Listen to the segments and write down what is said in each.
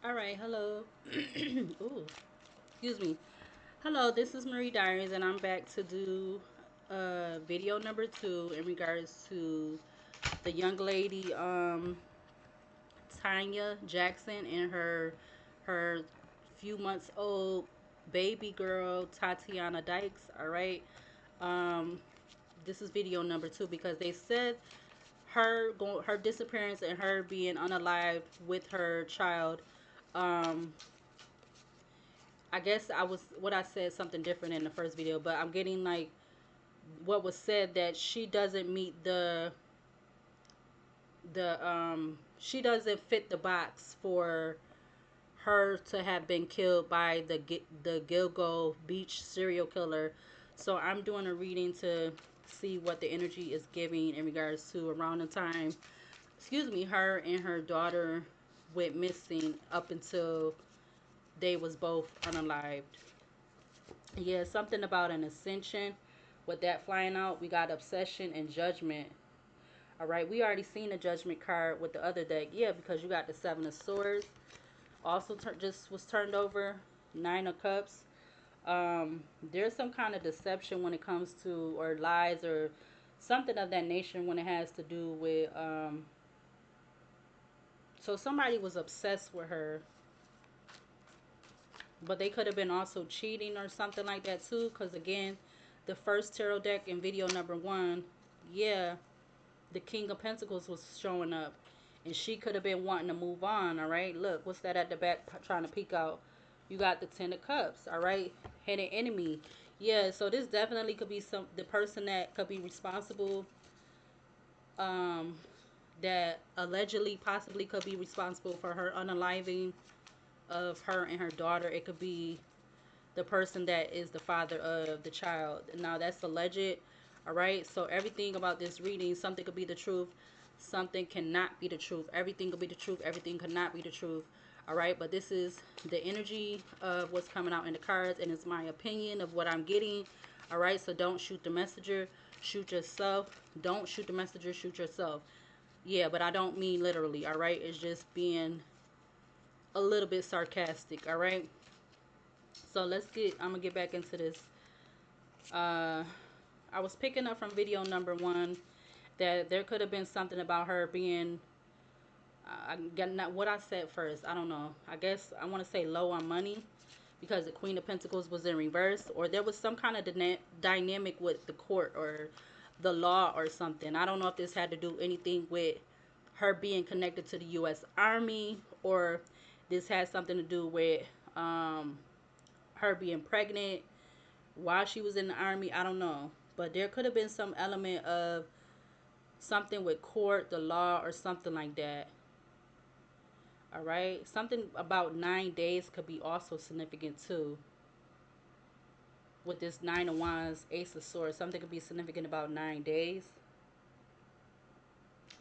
All right, hello. Ooh, excuse me. Hello, this is Marie Diaries, and I'm back to do video number 2 in regards to the young lady, Tanya Jackson, and her few months old baby girl, Tatiana Dykes. All right. Um, this is video number 2 because they said her disappearance and her being unalive with her child. Um, I guess what I said something different in the first video, but I'm getting like what was said that she doesn't meet the she doesn't fit the box for her to have been killed by the Gilgo Beach serial killer. So I'm doing a reading to see what the energy is giving in regards to around the time, excuse me, her and her daughter went missing up until they was both unalived. Yeah, something about an ascension with that flying out. We got obsession and judgment. All right, we already seen the judgment card with the other deck. Yeah, because you got the Seven of Swords. Also, just was turned over. Nine of Cups. There's some kind of deception when it comes to, or lies, or something of that nature when it has to do with. So somebody was obsessed with her, but they could have been also cheating or something like that too. Because again, the first tarot deck in video number 1, yeah, the King of Pentacles was showing up, and she could have been wanting to move on. All right, look, what's that at the back trying to peek out? You got the Ten of Cups. All right, hidden enemy. Yeah, so this definitely could be the person that could be responsible, um that allegedly possibly could be responsible for her unaliving of her and her daughter. It could be the person that is the father of the child. Now that's alleged. All right, so everything about this reading, something could be the truth, something cannot be the truth. Everything could be the truth, everything could not be the truth. All right, but this is the energy of what's coming out in the cards, and it's my opinion of what I'm getting. All right, so don't shoot the messenger, shoot yourself. Don't shoot the messenger, shoot yourself. Yeah, but I don't mean literally. All right, it's just being a little bit sarcastic. All right, so I'm gonna get back into this. uh I was picking up from video number 1 that there could have been something about her being, I got not what I said first. I don't know. I guess I want to say low on money because the Queen of Pentacles was in reverse, or there was some kind of dynamic with the court or the law or something. I don't know if this had to do anything with her being connected to the U.S. Army, or this had something to do with her being pregnant while she was in the army. I don't know, but there could have been some element of something with court, the law, or something like that. All right, something about 9 days could be also significant too. With this Nine of Wands, Ace of Swords, something could be significant about 9 days.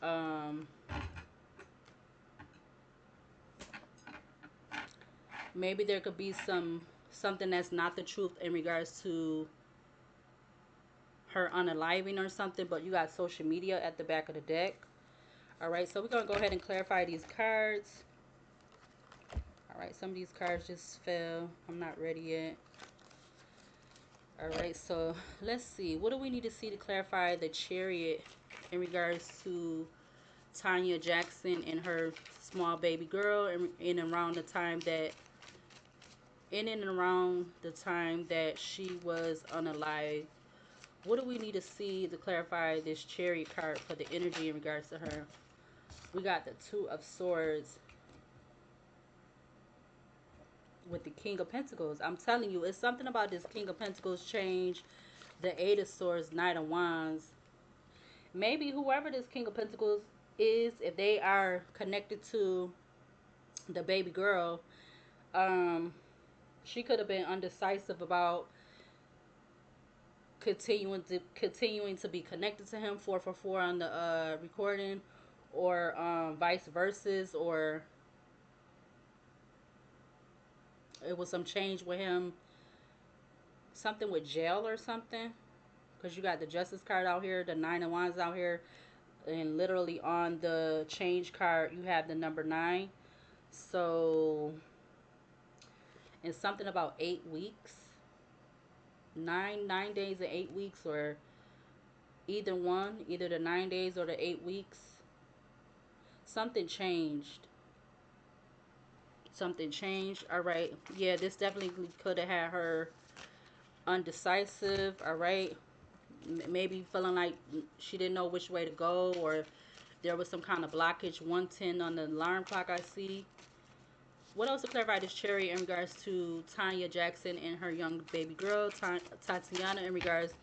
Um, maybe there could be something that's not the truth in regards to her unaliving or something, but you got social media at the back of the deck. All right, so we're gonna go ahead and clarify these cards. All right, some of these cards just fell. I'm not ready yet. All right, so let's see. What do we need to see to clarify the Chariot in regards to Tanya Jackson and her small baby girl, in and around the time that she was unalive? What do we need to see to clarify this Chariot card for the energy in regards to her? We got the Two of Swords with the King of Pentacles. I'm telling you, it's something about this King of Pentacles change. The Eight of Swords, Knight of Wands. Maybe whoever this King of Pentacles is, if they are connected to the baby girl, she could have been undecisive about continuing to be connected to him. 444 on the recording, or vice versa, or it was some change with him, something with jail or something, because you got the Justice card out here, the Nine of Wands out here, and literally on the change card you have the number 9. So, and something about 8 weeks, 9 days and 8 weeks, or either one, either the 9 days or the 8 weeks. Something changed. Something changed. All right. Yeah, this definitely could have had her undecisive. All right. Maybe feeling like she didn't know which way to go, or there was some kind of blockage. 110 on the alarm clock, I see. What else to clarify this cherry in regards to Tanya Jackson and her young baby girl, Tatiana, in regards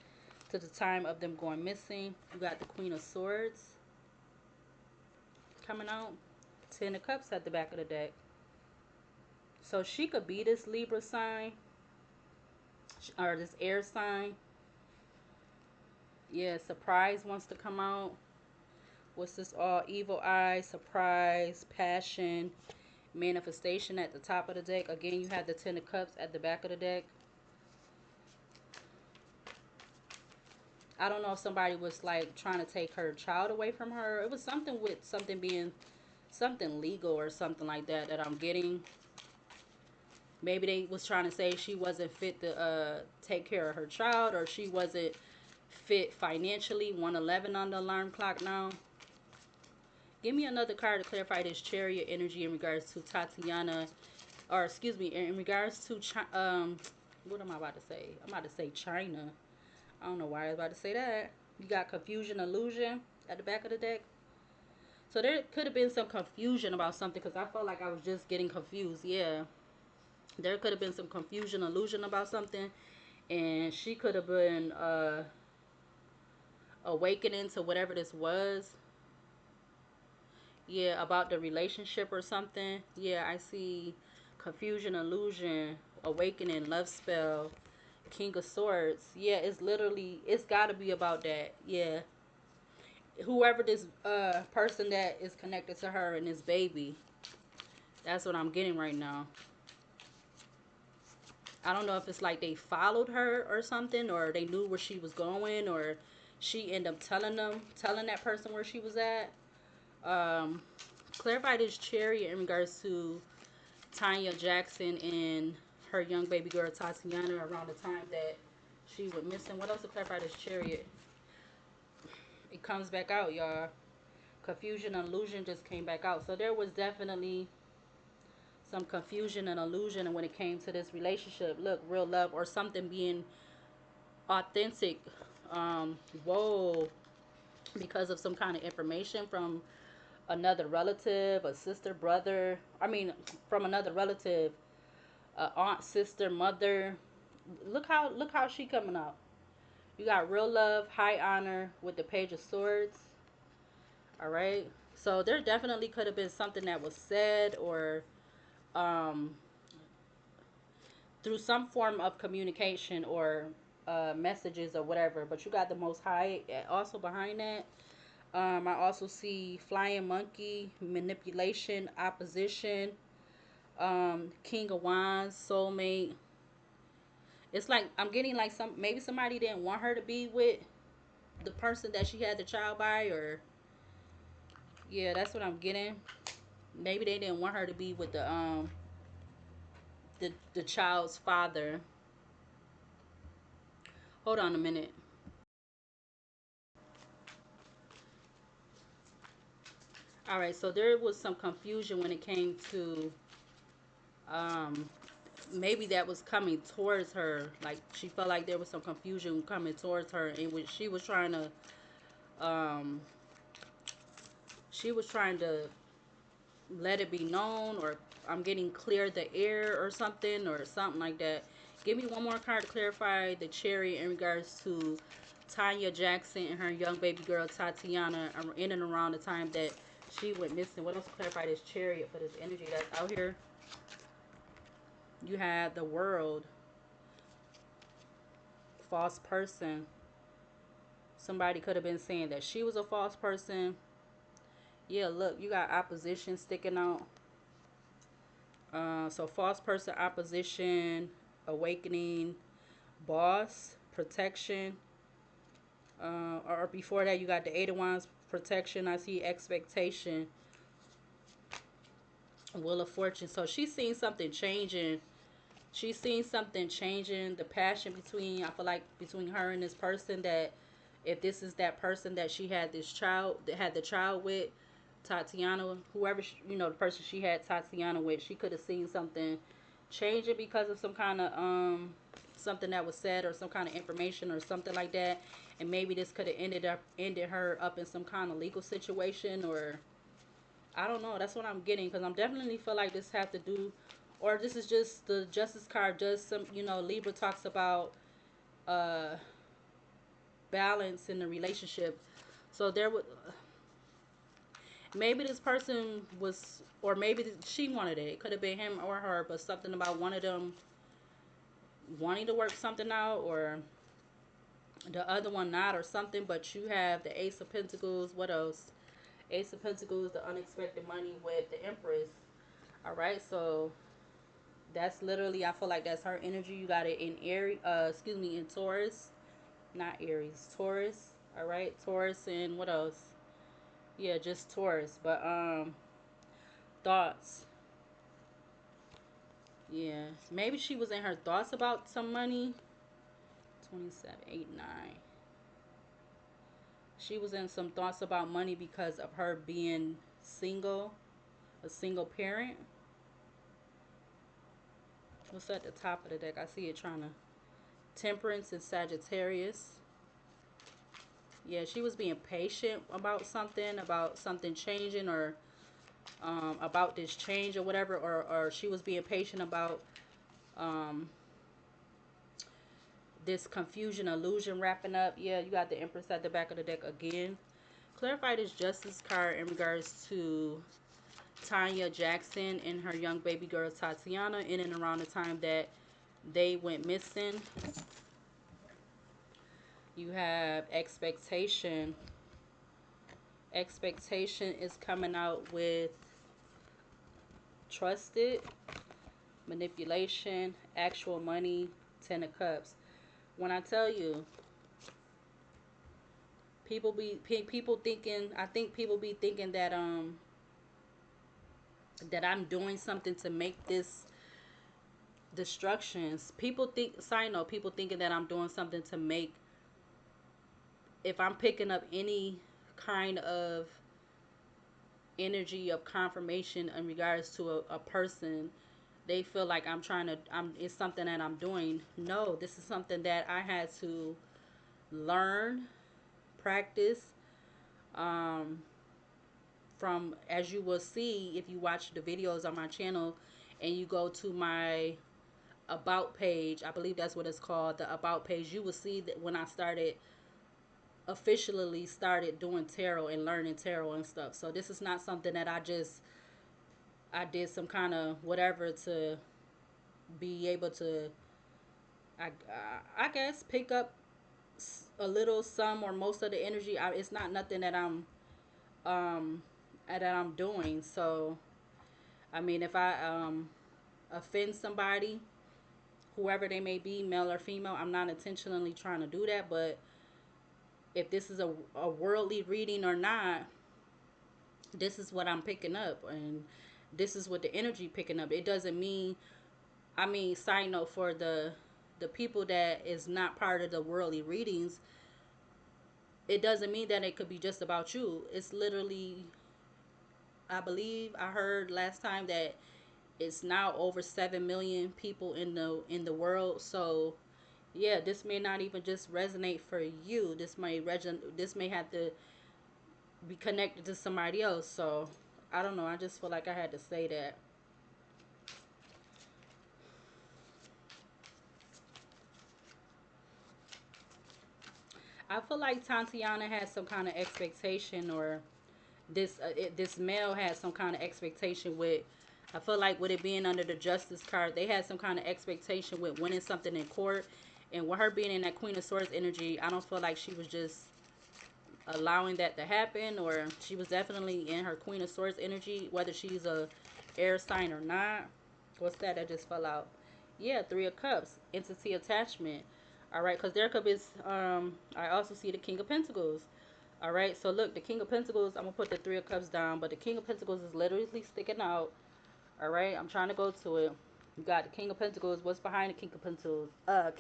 to the time of them going missing? You got the Queen of Swords coming out. 10 of Cups at the back of the deck. So she could be this Libra sign or this air sign. Yeah, surprise wants to come out. What's this all? Evil eye, surprise, passion, manifestation at the top of the deck. Again, you had the 10 of Cups at the back of the deck. I don't know if somebody was like trying to take her child away from her. It was something with something being something legal or something like that that I'm getting. Maybe they was trying to say she wasn't fit to take care of her child, or she wasn't fit financially. 111 on the alarm clock now. Give me another card to clarify this Chariot energy in regards to Tatiana, or excuse me, in regards to what am I about to say? I'm about to say China. I don't know why I was about to say that. You got confusion, illusion at the back of the deck. So there could have been some confusion about something, because I felt like I was just getting confused. Yeah. There could have been some confusion, illusion about something. And she could have been awakening to whatever this was. Yeah, about the relationship or something. Yeah, I see confusion, illusion, awakening, love spell, King of Swords. Yeah, it's literally, it's got to be about that. Yeah. Whoever this person that is connected to her and this baby. That's what I'm getting right now. I don't know if it's like they followed her or something, or they knew where she was going, or she ended up telling that person where she was at. Um, Clarify this Chariot in regards to Tanya Jackson and her young baby girl Tatiana around the time that she went missing. What else to clarify this Chariot? It comes back out, y'all. Confusion and illusion just came back out. So there was definitely some confusion and illusion when it came to this relationship. Look, real love or something being authentic. Whoa. Because of some kind of information from another relative, a sister, brother. I mean, from another relative, aunt, sister, mother. Look how she coming out. You got real love, high honor with the Page of Swords. All right. So there definitely could have been something that was said, or um, through some form of communication, or messages or whatever. But you got the Most High also behind that. I also see flying monkey, manipulation, opposition, King of Wands, soulmate. It's like I'm getting like maybe somebody didn't want her to be with the person that she had the child by, or yeah, that's what I'm getting. Maybe they didn't want her to be with the child's father. Hold on a minute. All right, so there was some confusion when it came to um maybe that was coming towards her. Like she felt like there was some confusion coming towards her, in which um she was trying to let it be known, or I'm getting clear the air or something like that. Give me one more card to clarify the Chariot in regards to Tanya Jackson and her young baby girl Tatiana in and around the time that she went missing. What else to clarify this Chariot for this energy that's out here? You had the World, false person. Somebody could have been saying that she was a false person. Yeah, look, you got opposition sticking out. So false person, opposition, awakening, boss, protection. Or before that, you got the Eight of Wands, protection. I see expectation. Wheel of Fortune. So she's seen something changing. She's seen something changing. The passion between, I feel like, between her and this person, that if this is that person that she had this child, that had the child with, Tatiana, whoever, you know, the person she had Tatiana with, she could have seen something changing because of some kind of, something that was said, or some kind of information or something like that. And maybe this could have ended her up in some kind of legal situation, or I don't know. That's what I'm getting, because I'm definitely feel like this have to do, or this is just the Justice card. Just some, you know, Libra talks about uh balance in the relationship. So there would, maybe this person was, or maybe she wanted it. It could have been him or her, but something about one of them wanting to work something out, or the other one not, or something. But you have the Ace of Pentacles. What else? Ace of Pentacles, the unexpected money with the Empress. All right, so that's literally, I feel like that's her energy. You got it in Aries, excuse me, in Taurus, not Aries, Taurus. All right, Taurus, and what else? Yeah, just Taurus. But thoughts. Yeah, maybe she was in her thoughts about some money. 27, 8, 9. She was in some thoughts about money because of her being single, a single parent. What's at the top of the deck? I see it trying to. Temperance and Sagittarius. Yeah, she was being patient about something changing, or about this change or whatever, or she was being patient about um, this confusion, illusion wrapping up. Yeah, you got the Empress at the back of the deck again. Clarify this Justice card in regards to Tanya Jackson and her young baby girl Tatiana, in and around the time that they went missing. You have expectation. Expectation is coming out with trusted, manipulation, actual money, 10 of Cups. When I tell you, people thinking, I think people be thinking that I'm doing something to make this destructions. People think, side note, people thinking that I'm doing something to make, if I'm picking up any kind of energy of confirmation in regards to a person, they feel like it's something that I'm doing. No, this is something that I had to learn, practice, um, from, as you will see if you watch the videos on my channel and you go to my about page. I believe that's what it's called, the about page. You will see that when I officially started doing tarot and learning tarot and stuff. So this is not something that I did some kind of whatever to be able to, I, I guess, pick up a little, some, or most of the energy. It's not nothing um that I'm doing. So I mean, if I offend somebody, whoever they may be, male or female, I'm not intentionally trying to do that. But if this is a worldly reading or not, this is what I'm picking up, and this is what the energy picking up. It doesn't mean, I mean, side note, for the people that is not part of the worldly readings, it doesn't mean that it could be just about you. It's literally, I believe I heard last time that it's now over 7 million people in the world. So yeah, this may not even just resonate for you. This may have to be connected to somebody else. So I don't know. I just feel like I had to say that. I feel like Tatiana has some kind of expectation, or this male has some kind of expectation with. I feel like with it being under the Justice card, they had some kind of expectation with winning something in court, and with her being in that Queen of Swords energy, I don't feel like she was just allowing that to happen, or she was definitely in her Queen of Swords energy, whether she's a air sign or not. What's that? That just fell out. Yeah, 3 of Cups, entity attachment. All right, because there could be. I also see the King of Pentacles. All right, so look, the King of Pentacles. I'm gonna put the 3 of Cups down, but the King of Pentacles is literally sticking out. All right, I'm trying to go to it. You got the King of Pentacles. What's behind the King of Pentacles?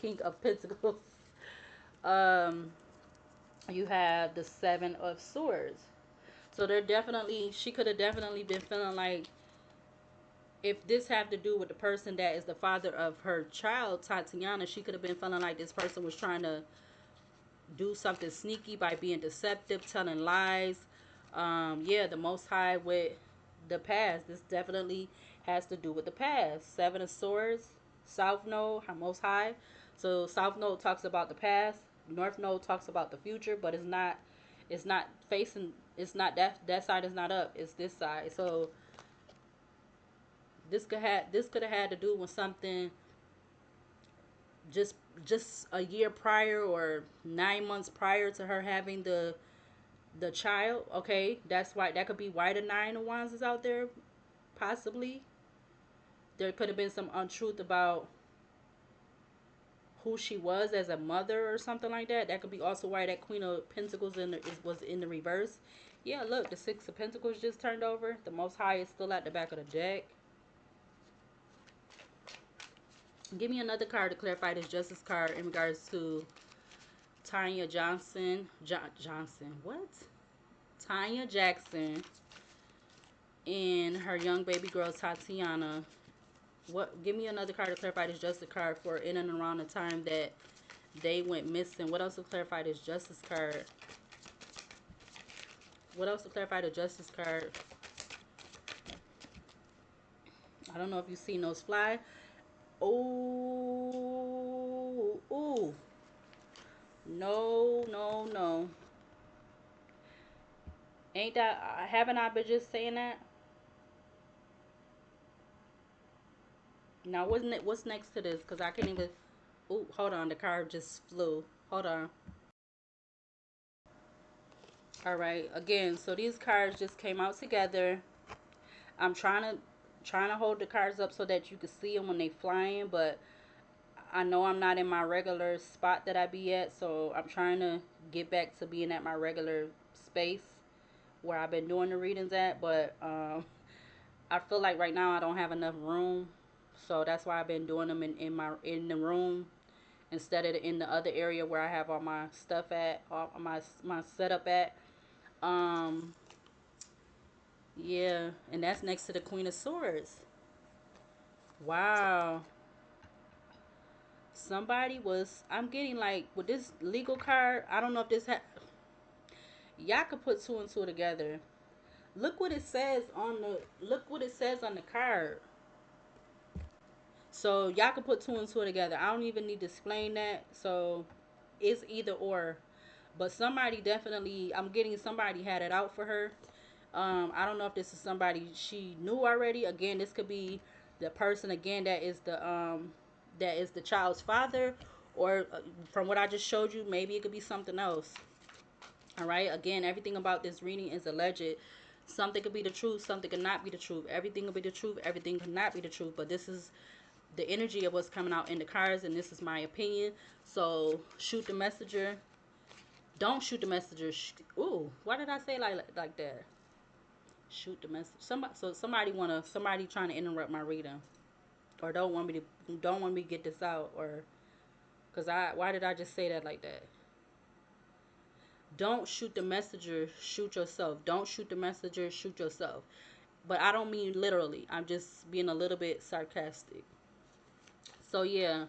King of Pentacles. Um, you have the Seven of Swords. So they're definitely, she could have definitely been feeling like, if this have to do with the person that is the father of her child, Tatiana, she could have been feeling like this person was trying to do something sneaky by being deceptive, telling lies. Yeah, the Most High with the past. This definitely has to do with the past. Seven of Swords, South Node, Most High. So South Node talks about the past. North Node talks about the future, but it's not. It's not facing. It's not that side is not up. It's this side. So this could have had to do with something just just a year prior or 9 months prior to her having the child. Okay, that's why that could be why the Nine of Wands is out there. Possibly there could have been some untruth about who she was as a mother or something like that. That could be also why that Queen of Pentacles was in the reverse. Yeah, look, the Six of Pentacles just turned over. The Most High is still at the back of the deck. Give me another card to clarify this Justice card in regards to Tanya Johnson. What? Tanya Jackson and her young baby girl Tatiana. What? Give me another card to clarify this Justice card for in and around the time that they went missing. What else to clarify this Justice card? What else to clarify the Justice card? I don't know if you've seen those fly. Oh, ooh. No, no, no. Ain't that, haven't I been just saying that? Now, wasn't it, what's next to this? Because I can't even, ooh, hold on, the card just flew. Hold on. All right, again, so these cards just came out together. I'm trying to hold the cards up so that you can see them when they flying, but I know I'm not in my regular spot that I be at, so I'm trying to get back to being at my regular space where I've been doing the readings at, but I feel like right now I don't have enough room, so that's why I've been doing them in the room instead of in the other area where I have all my stuff at, all my setup at. Um, yeah, and that's next to the Queen of Swords. Wow. Somebody was, I'm getting like, with this legal card, I don't know if y'all could put two and two together. Look what it says on the card. So y'all can put two and two together. I don't even need to explain that. So it's either or. But somebody definitely, I'm getting somebody had it out for her. I don't know if this is somebody she knew already. Again, this could be the person again that is the child's father, or from what I just showed you, maybe it could be something else. All right. Again, everything about this reading is alleged. Something could be the truth. Something could not be the truth. Everything could be the truth. Everything could not be the truth. But this is the energy of what's coming out in the cards, and this is my opinion. So shoot the messenger. Don't shoot the messenger. Ooh, why did I say like that? Shoot the message. Somebody trying to interrupt my reading, or don't want me to get this out, or because why did I just say that like that? Don't shoot the messenger. Shoot yourself. Don't shoot the messenger. Shoot yourself. But I don't mean literally. I'm just being a little bit sarcastic. So yeah,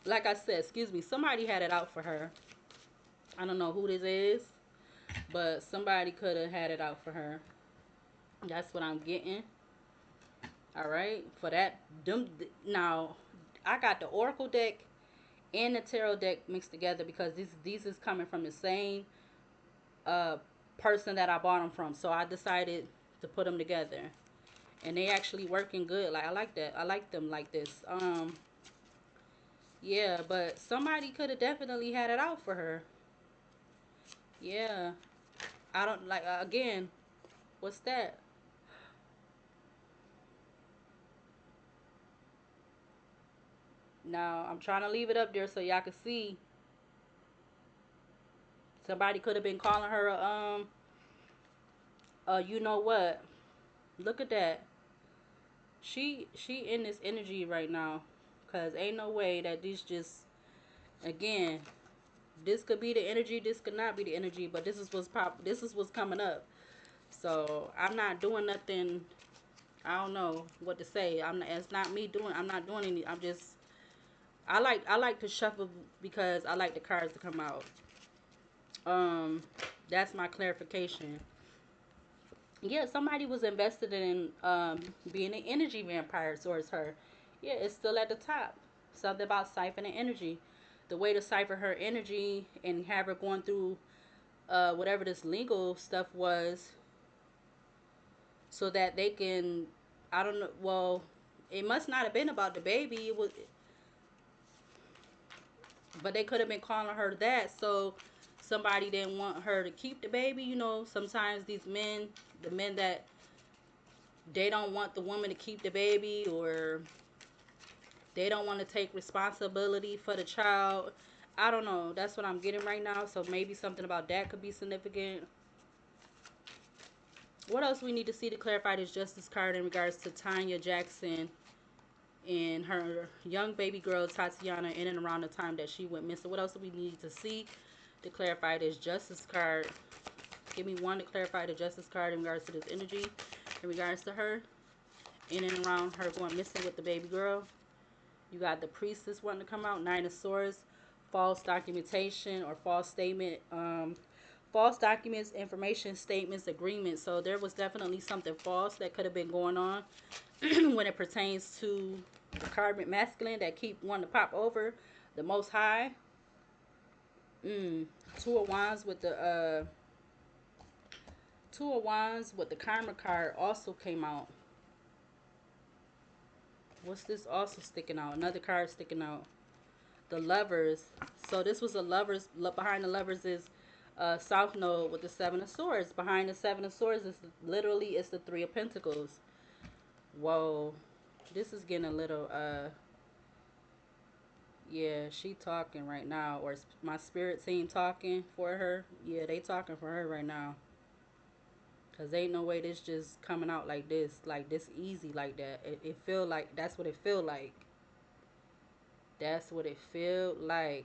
like I said, excuse me, somebody had it out for her. I don't know who this is, but somebody could have had it out for her. That's what I'm getting. All right, for that. Now, I got the Oracle deck and the Tarot deck mixed together because these is coming from the same uh person that I bought them from. So I decided to put them together, and they actually working good. Like I like that. I like them like this. Yeah, but somebody could have definitely had it out for her. Yeah, I don't like again. What's that? Now I'm trying to leave it up there so y'all can see. Somebody could have been calling her you know what? Look at that. She in this energy right now, cause ain't no way that this just, again, this could be the energy, this could not be the energy, but this is what's coming up. So I'm not doing nothing. I don't know what to say. It's not me doing. I'm not doing any. I'm just. I like to shuffle because I like the cards to come out. Um, that's my clarification. Yeah, somebody was invested in being an energy vampire towards her. Yeah, it's still at the top. Something about siphoning energy. The way to siphon her energy and have her going through whatever this legal stuff was, so that they can, I don't know, well, it must not have been about the baby. It was, but they could have been calling her that, so somebody didn't want her to keep the baby. You know, sometimes these men, the men that they don't want the woman to keep the baby, or they don't want to take responsibility for the child. I don't know. That's what I'm getting right now. So maybe something about that could be significant. What else we need to see to clarify this justice card in regards to Tanya Jackson and her young baby girl Tatiana in and around the time that she went missing? What else do we need to see to clarify this justice card? Give me one to clarify the justice card in regards to this energy, in regards to her in and around her going missing with the baby girl. You got the priestess wanting to come out, Nine of Swords, false documentation or false statement, false documents, information, statements, agreements. So there was definitely something false that could have been going on when it pertains to the karmic masculine that keep wanting to pop over the Most High. Two of Wands with the Two of Wands with the karma card also came out. What's this also sticking out? Another card sticking out. The Lovers. So this was a Lovers. Behind the Lovers is South Node with the Seven of Swords. Behind the Seven of Swords is literally it's the Three of Pentacles. Whoa. This is getting a little yeah, she talking right now, or my spirit team talking for her. Yeah, they talking for her right now. Cause ain't no way this just coming out like this easy like that. It feel like that's what it feel like. That's what it feel like.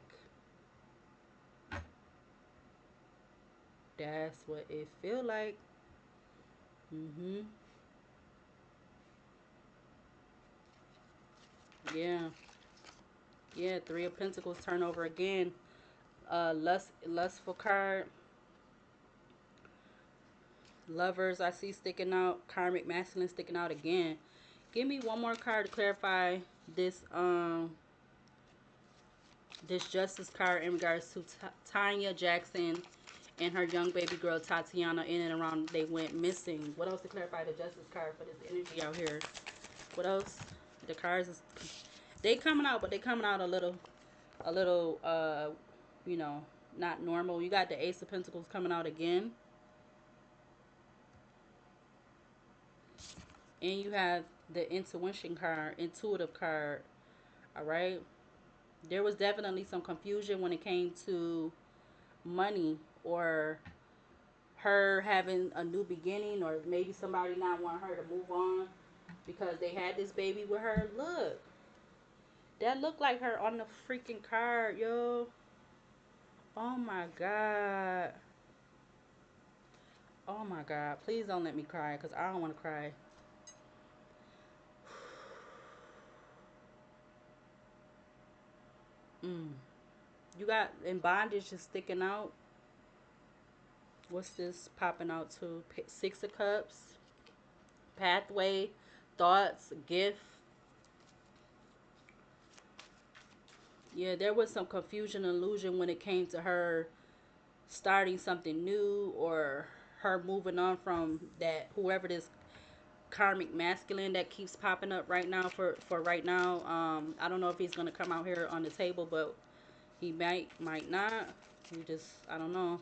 That's what it feel like. Yeah. Yeah, Three of Pentacles turn over again. Lustful card. Lovers I see sticking out. Karmic masculine sticking out again. Give me one more card to clarify this this justice card in regards to Tanya Jackson and her young baby girl Tatiana in and around they went missing. What else to clarify the justice card for this energy out here? What else? The cards is they coming out, but they coming out a little you know, not normal. You got the Ace of Pentacles coming out again. And you have the intuition card, intuitive card. All right. There was definitely some confusion when it came to money, or her having a new beginning, or maybe somebody not want her to move on because they had this baby with her. Look, that looked like her on the freaking card, yo. Oh my god. Oh my god. Please don't let me cry, because I don't want to cry. You got in bondage is sticking out. What's this popping out to? Six of Cups. Pathway. Thoughts. Gift. Yeah, there was some confusion and illusion when it came to her starting something new, or her moving on from that, whoever this karmic masculine that keeps popping up right now for right now. I don't know if he's gonna come out here on the table, but he might not. We just, I don't know.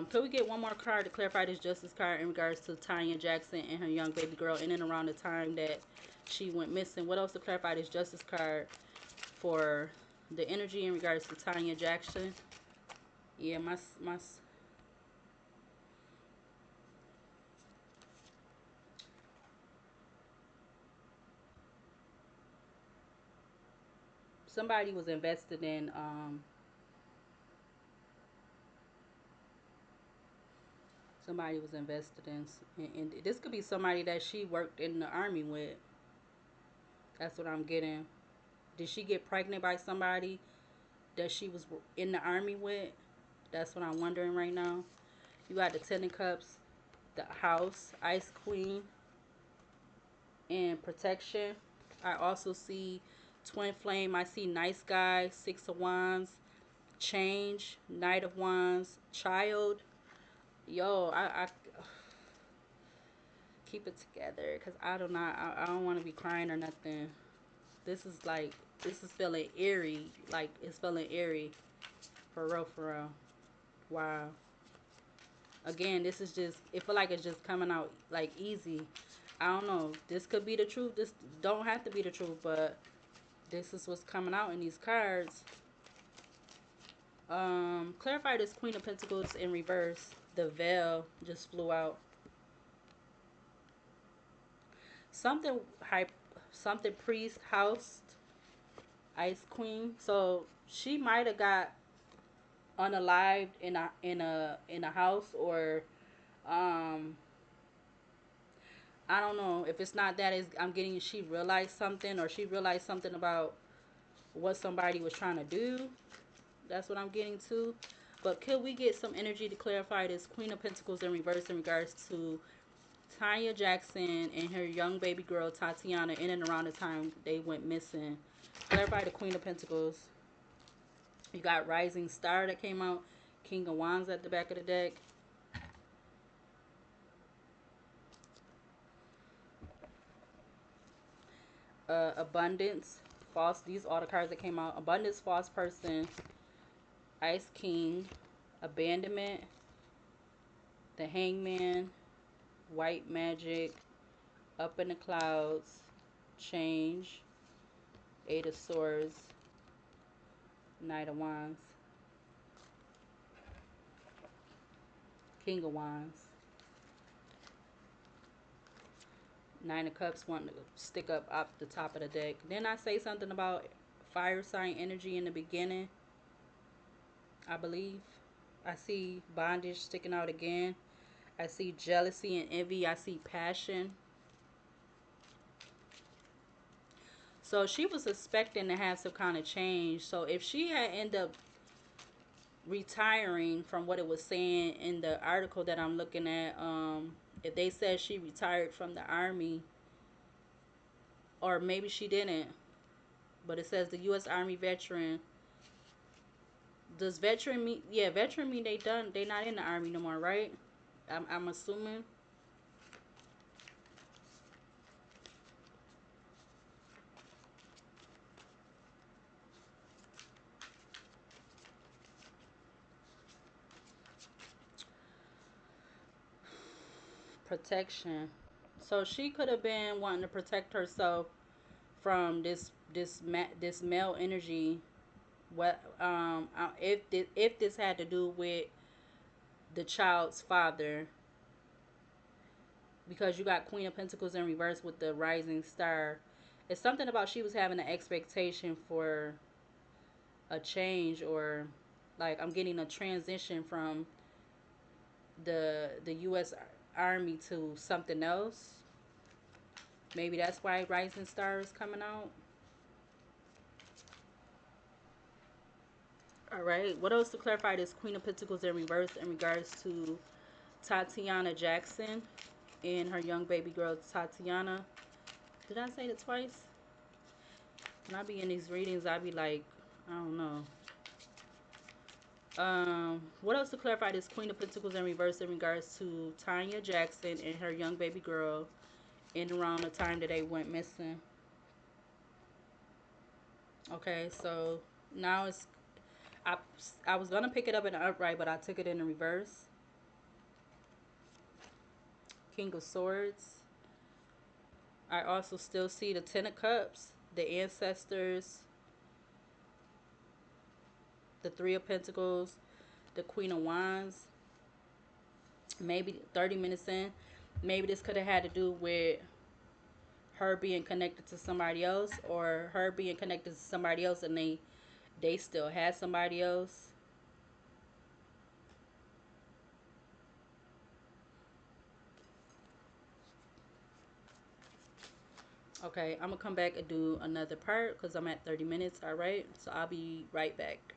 Could we get one more card to clarify this justice card in regards to Tanya Jackson and her young baby girl in and around the time that she went missing? What else to clarify this justice card for the energy in regards to Tanya Jackson? Yeah, my somebody was invested in somebody was invested in this could be somebody that she worked in the army with. That's what I'm getting. Did she get pregnant by somebody that she was in the army with? That's what I'm wondering right now. You got the Ten of Cups, the House, Ice Queen, and protection. I also see Twin Flame. I see Nice Guy, Six of Wands, Change, Knight of Wands, Child. Yo, I keep it together because I do not. I don't want to be crying or nothing. This is like this is feeling eerie. Like it's feeling eerie, for real, for real. Wow. Again, this is just. It feel like it's just coming out like easy. I don't know. This could be the truth. This don't have to be the truth, but this is what's coming out in these cards. Clarify this Queen of Pentacles in reverse. The veil just flew out. Something hype, something priest, house, Ice Queen. So she might have got unalived in a house, or um I don't know if it's not that is I'm getting she realized something, or she realized something about what somebody was trying to do. That's what I'm getting to. But could we get some energy to clarify this Queen of Pentacles in reverse in regards to Tanya Jackson and her young baby girl Tatiana in and around the time they went missing? Clarify the Queen of Pentacles. You got Rising Star that came out. King of Wands at the back of the deck. Abundance. False. These are all the cards that came out. Abundance, false person. Ice King. Abandonment. The Hangman. White Magic. Up in the Clouds. Change. Eight of Swords. Knight of Wands. King of Wands. Nine of Cups wanting to stick up the top of the deck. Then I say something about fire sign energy in the beginning, I believe. I see bondage sticking out again. I see jealousy and envy. I see passion. So she was expecting to have some kind of change. So if she had ended up retiring from what it was saying in the article that I'm looking at, if they said she retired from the army, or maybe she didn't, but it says the U.S. Army veteran. Does veteran mean, yeah, veteran mean they not in the army no more, right? I'm assuming. Protection. So she could have been wanting to protect herself from this male energy. What if this had to do with the child's father, because you got Queen of Pentacles in reverse with the Rising Star. It's something about she was having an expectation for a change, or like I'm getting a transition from the U.S. Army to something else. Maybe that's why Rising Star is coming out. All right. What else to clarify this Queen of Pentacles in reverse in regards to Tatiana Jackson and her young baby girl Tatiana? Did I say it twice? When I be in these readings, I be like, I don't know. What else to clarify this Queen of Pentacles in reverse in regards to Tanya Jackson and her young baby girl in around the time that they went missing? Okay, so now it's I I was gonna pick it up in the upright, but I took it in the reverse. King of Swords. I also still see the Ten of Cups, the ancestors, the Three of Pentacles, the Queen of Wands. Maybe 30 minutes in, maybe this could have had to do with her being connected to somebody else, or her being connected to somebody else and they still had somebody else. Okay, I'm gonna come back and do another part because I'm at 30 minutes. All right, so I'll be right back.